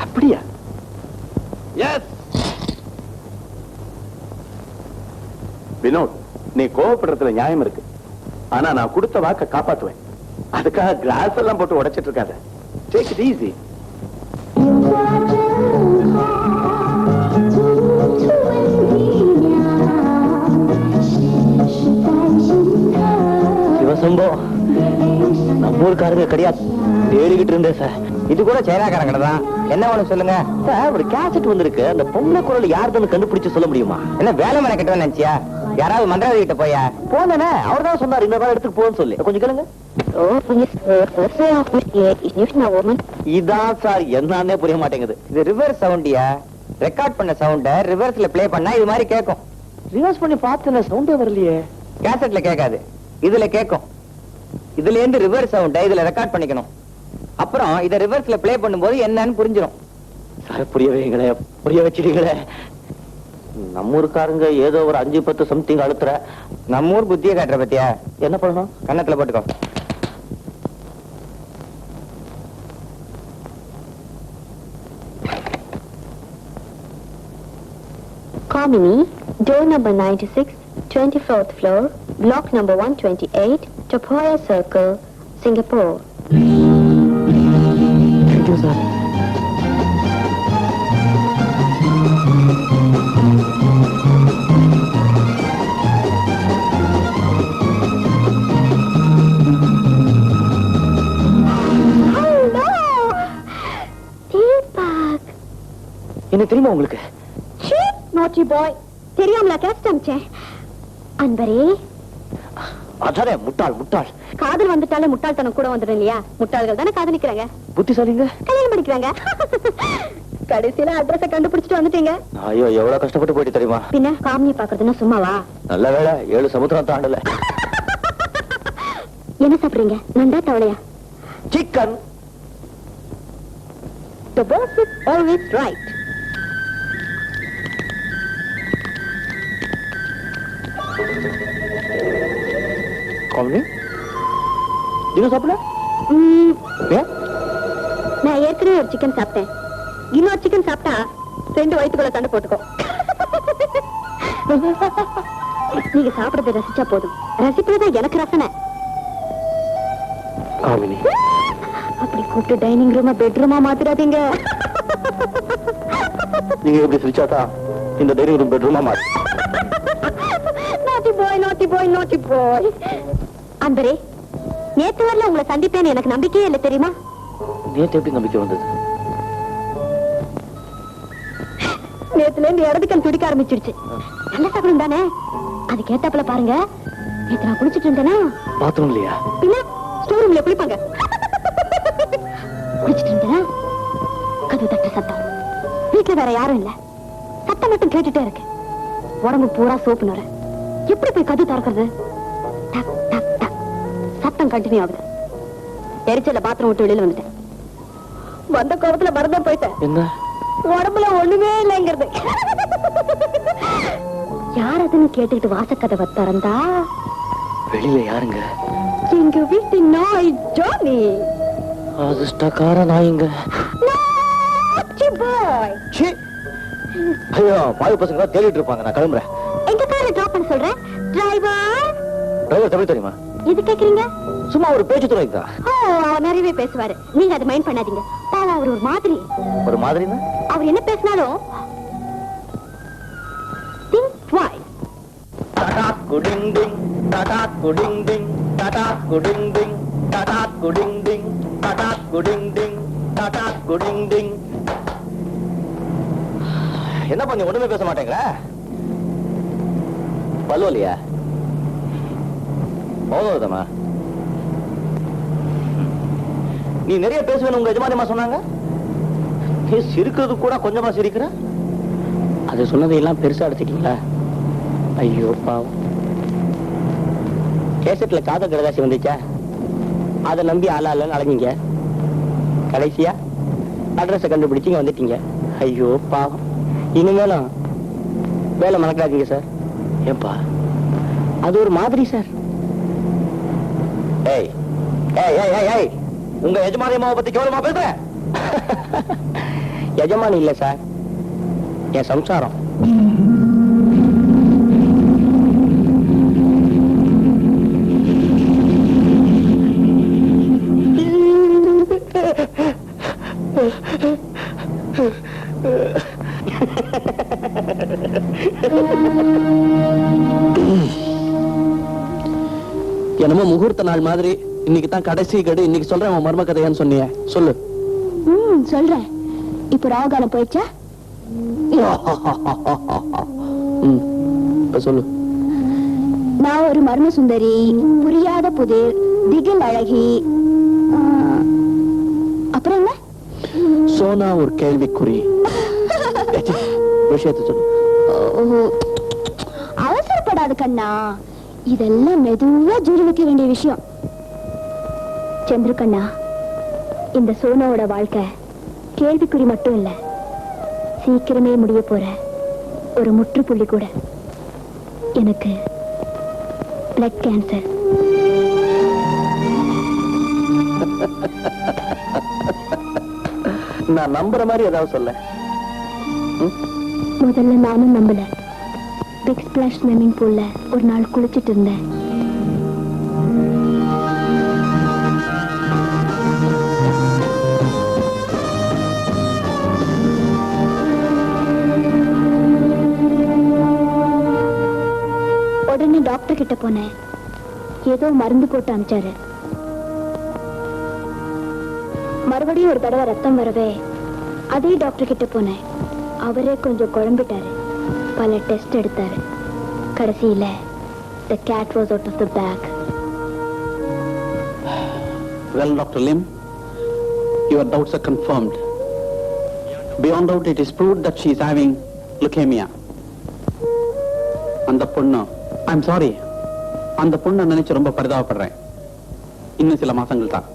அப்படியா? எஸ். வினோத், நீ கோவப்படுறதுல நியாயம் இருக்கு. ஆனா நான் கொடுத்த வாக்க காப்பாத்துவேன். அதுக்காக கிளாஸ் எல்லாம் போட்டு உடைச்சிட்டு இருக்காத. Take it easy. சிவசம்போ, நம்ம ஊருக்காரங்க கிடையாது தேடிக்கிட்டு இருந்தேன் சார். இது கூட சைனாக்காரங்க தான். என்ன வேணும் சொல்லுங்க சார். ஒரு கேசட் வந்திருக்கு. அந்த பொம்பளை குரல் யாருன்னு கண்டுபிடிச்சு சொல்ல முடியுமா? என்ன வேலை மேல கிட்ட நினைச்சியா? யாராவது மந்திரவாதி கிட்ட போயா? போனே, அவர் தான் சொன்னார் இந்த மாதிரி இடத்துக்கு போன்னு சொல்லி. கொஞ்சம் கேளுங்க. இதான் சார் என்னன்னே புரிய மாட்டேங்குது. இது ரிவர்ஸ் சவுண்டியா? ரெக்கார்ட் பண்ண சவுண்ட ரிவர்ஸ்ல பிளே பண்ணா இது மாதிரி கேட்கும். ரிவர்ஸ் பண்ணி பார்த்தேன், சவுண்டே வரலையே. கேசட்ல கேட்காது, இதுல கேட்கும். இதுல இருந்து ரிவர்ஸ் சவுண்ட இதுல ரெக்கார்ட் பண்ணிக்கணும். அப்புறம் இத ரிவர்ஸ்ல பிளே பண்ணும்போது என்னன்னு புரிஞ்சிடும். சார் புரிய வைங்களே, புரிய வச்சிருக்கீங்களே. நம்ம ஊருக்காரங்க ஏதோ ஒரு 5-10 சம்திங் அழுத்துற. நம்ம ஊர் புத்திய காட்டுற பத்தியா? என்ன பண்ணணும்? கண்ணத்துல போட்டுக்கோ. Kamini, door number 96, 24th floor, block number 128, Topoya Circle, Singapore. Thank you, sir. என்ன தெரியுமா உங்களுக்கு? Naughty boy. தெரியாமலா கேஸ்ட் அமிச்சேன். அன்பரே, அதானே முட்டாள் முட்டாள். காதல் வந்துட்டாலே முட்டாள்தனம் கூட வந்துடும் இல்லையா? முட்டாள்கள் தானே காதலிக்கிறாங்க, புத்திசாலிங்க கல்யாணம் பண்ணிக்கிறாங்க. கடைசியில அட்ரஸ கண்டுபிடிச்சிட்டு வந்துட்டீங்க. ஐயோ, எவ்வளவு கஷ்டப்பட்டு போயிட்டு தெரியுமா? பின்ன காமினி பாக்குறதுன்னா சும்மாவா? நல்ல வேளை 7 சமுத்திரம் தாண்டல. என்ன சாப்பிடுறீங்க, நண்டா தவளையா? Chicken. The boss is always right. Kamini, நீங்க சாப்பிட? நான் ஏற்கனவே ஒரு சிக்கன் சாப்பிட்டேன். இன்னொரு சிக்கன் சாப்பிட்டா 2 வயிற்றுக்குள்ள சண்டை போட்டுக்கோ. நீங்க சாப்பிடறதை ரசிச்சா போதும். ரசிப்பதுதான் எனக்கு ரசனை. காமினி, அப்படி கூப்பிட்டு டைனிங் ரூமா பெட்ரூமா மாத்திராதீங்க. நீங்க எப்படி சிரிச்சாதான் இந்த டைனிங் ரூம் பெட்ரூமா மாறு. Naughty boy, naughty boy, naughty boy. அன்பரே, நேத்து வரல உங்களை சந்திப்பேன்னு எனக்கு நம்பிக்கையே இல்லை தெரியுமா? நேத்து எப்படி நம்பிக்கை வந்தது? நேத்துல இருந்து இடதுக்கல் துடிக்க ஆரம்பிச்சிருச்சு. நல்ல சகுனம் தானே? அதுக்கு ஏத்தாப்புல பாருங்க, நேத்து நான் குளிச்சிட்டு இருந்தேனா? பாத்ரூம் இல்லையா? பின்ன ஸ்டோர் ரூம்ல குளிப்பாங்க. குளிச்சிட்டு இருந்தேனா, கதவு தட்ட சத்தம். வீட்டுல வேற யாரும் இல்ல, சத்தம் மட்டும் கேட்டுட்டே இருக்கு. உடம்பு பூரா சோப்பு நுரை. எப்படி போய் கதவு திறக்கிறது? டக் டக் டக் சத்தம் கண்டினியூ ஆகுது. எரிச்சல பாத்ரூம் விட்டு வெளியில வந்துட்டேன். வந்த கோபத்துல மறந்தே போயிட்டேன். என்ன? உடம்புல ஒண்ணுமே இல்லைங்கிறது. யார் அதுன்னு கேட்டுக்கிட்டு வாசக்கதவை திறந்தா வெளியில யாருங்க? எங்க வீட்டு நாய் ஜானி. அதிர்ஷ்டக்கார நாய்ங்க. Naughty boy. ஐயோ, பாய் பசங்க தேடிட்டு இருப்பாங்க. நான் கிளம்புறேன். எங்க காரை டிராப் பண்ண சொல்றேன். டிரைவர். டிரைவர் தமிழ் தெரியுமா? இது கேக்குறீங்க? சும்மா ஒரு பேச்சு துறைக்குதா? அவர் நிறையவே பேசுவாரு, நீங்க அதை மைண்ட் பண்ணாதீங்க. பாவம், அவர் ஒரு மாதிரி. ஒரு மாதிரினா? அவர் என்ன பேசினாலும் think twice. டாடா குடிங் டிங், டாடா குடிங் டிங், டாடா குடிங் டிங், டாடா குடிங் டிங், டாடா குடிங் டிங், டாடா குடிங் டிங். என்ன பண்ணி ஒண்ணுமே பேச மாட்டேங்கிற? பல்வலியா? போதுமா? நீ நிறைய பேசுவேன்னு உங்க எஜமானியமா சொன்னாங்க. நீ சிரிக்கிறது கூட கொஞ்சமா சிரிக்கிற. அது சொன்னதையெல்லாம் பெருசா எடுத்துட்டீங்களா? ஐயோ பாவம். கேசட்ல காதல் கடதாசி வந்துச்சா, அதை நம்பி ஆளாலன்னு அலைஞ்சிங்க. கடைசியா அட்ரஸ கண்டுபிடிச்சிங்க வந்துட்டீங்க. ஐயோ பாவம். இனிமேலும் வேலை மறக்காதீங்க சார். ஏன்பா? அது ஒரு மாதிரி சார். ஏய் ஏய் ஏய் ஏய், உங்க எஜமானியம்மாவை பத்தி கேவலமா பேசுற? எஜமானி இல்ல சார், என் சம்சாரம். என்னமோ முகூர்த்த நாள் மாதிரி இன்னைக்கு தான் கடைசி கடு. இன்னைக்கு சொல்றேன் உன் மர்ம கதையான்னு சொன்னியே, சொல்லு. சொல்றேன். இப்ப ராவகாலம் போயிடுச்சா? இப்ப சொல்லு. நான் ஒரு மர்ம சுந்தரி, புரியாத புதிர், திகில் அழகி. அப்புறம் என்ன? சோனா ஒரு கேள்விக்குறி. விஷயத்தை சொல்லு. அவசரப்படாத கண்ணா, இதெல்லாம் மெதுவா ஜூரி வைக்க வேண்டிய விஷயம். சந்திரு கண்ணா, இந்த சோனாவோட வாழ்க்கை கேள்விக்குறி மட்டும் இல்ல, சீக்கிரமே முடிய போற ஒரு முற்றுப்புள்ளி கூட. எனக்கு பிளட் கேன்சர். நான் நம்புற மாதிரி ஏதாவது சொல்ல. முதல்ல நானும் நம்பல. பிக் ஸ்பிளாஷ் ஸ்விம்மிங் பூல்ல ஒரு நாள் குளிச்சிட்டு இருந்தேன். உடனே டாக்டர் கிட்ட போனேன். ஏதோ மருந்து போட்டு அனுப்பிச்சாரு. மறுபடியும் ஒரு தடவை ரத்தம் வரவே அதே டாக்டர் கிட்ட போனேன். அவரே கொஞ்சம் குழம்பிட்டாரு. பல டெஸ்ட் எடுத்தாரு. கடைசியில the cat was out of the bag. Well, Dr. Lim, your doubts are confirmed. Beyond doubt, it is proved that she is having leukemia. அந்த பொண்ணு, I'm sorry, அந்த பொண்ணை நினைச்சு ரொம்ப பரிதாபப்படுறேன். இன்னும் சில மாசங்கள் தான்.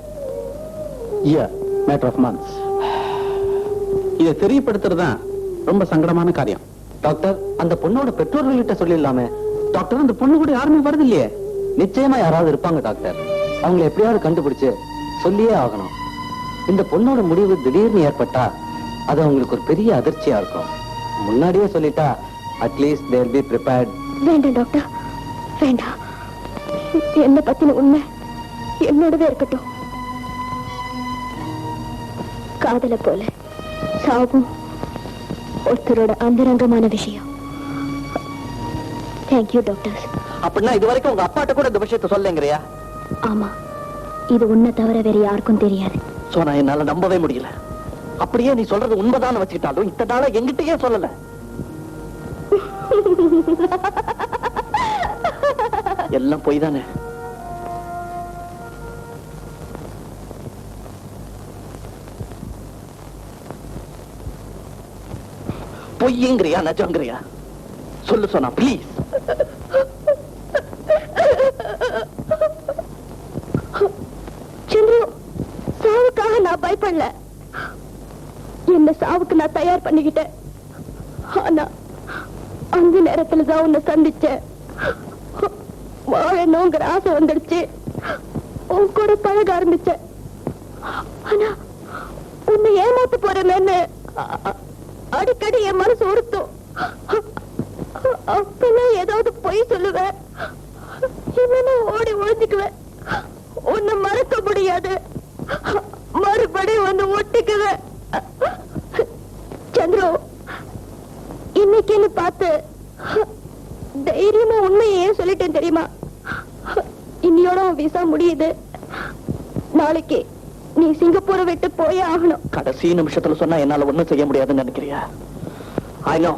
Yeah, matter of months. இதை தெரியப்படுத்துறதுதான் ரொம்ப சங்கடமான காரியம். டாக்டர், அந்த பொண்ணோட பெற்றோர்கள்கிட்ட சொல்லிடலாமே. டாக்டர், அந்த பொண்ணு கூட யாருமே வருது இல்லையே. நிச்சயமா யாராவது இருப்பாங்க டாக்டர். அவங்களை எப்படியாவது கண்டுபிடிச்சு சொல்லியே ஆகணும். இந்த பொண்ணோட முடிவு திடீர்னு ஏற்பட்டா அது அவங்களுக்கு ஒரு பெரிய அதிர்ச்சியா இருக்கும். முன்னாடியே சொல்லிட்டா at least they will be prepared. வேண்டாம் டாக்டர், வேண்டாம். என்ன பத்தின உண்மை என்னோடவே இருக்கட்டும். காதல போல சாவும் ஒருத்தரோட அந்தரங்கமான விஷயம். Thank you doctors. அப்படின்னா இது வரைக்கும் உங்க அப்பாட்ட கூட இந்த விஷயத்தை சொல்லுங்கறியா? ஆமா, இது உன்னை தவிர வேற யாருக்கும் தெரியாது. சோனா, என்னால நம்பவே முடியல. அப்படியே நீ சொல்றது உண்மைதான் வச்சுக்கிட்டாலும் இத்தனை நாளா எங்கிட்டயே சொல்லல. எல்லாம் போய் தானே. பொய்யுங்கிறியா நஜங்கிறியா? சொல்லு சோனா, ப்ளீஸ். சந்திரு, சாவுக்காக நான் பயப்படல. என்ன சாவுக்கு நான் தயார் பண்ணிக்கிட்டேன். ஆனா அந்த நேரத்துலதான் உன்னை சந்திச்சேன். வாழணுங்கிற ஆசை வந்துடுச்சு. உன் கூட பழக ஆரம்பிச்சேன். ஆனா உன்னை ஏமாத்த போறேன்னு அடிக்கடி என் மனசு உறுத்தும். அப்பெல்லாம் ஏதாவது பொய் சொல்லுவேன், இல்லைன்னா ஓடி ஒழிஞ்சுக்குவேன். உன்னை மறக்க முடியாது, மறுபடியும் வந்து ஒட்டிக்குவேன். சந்திரு, இன்னைக்குன்னு பார்த்து தைரியமா உண்மையை ஏன் சொல்லிட்டேன் தெரியுமா? இன்னையோட விசா முடியுது. நாளைக்கு நீ சிங்கப்பூரை விட்டு போயே ஆகணும். கடைசி நிமிஷத்துல சொன்னா என்னால ஒண்ணும் செய்ய முடியாதுன்னு நினைக்கிறியா? I know.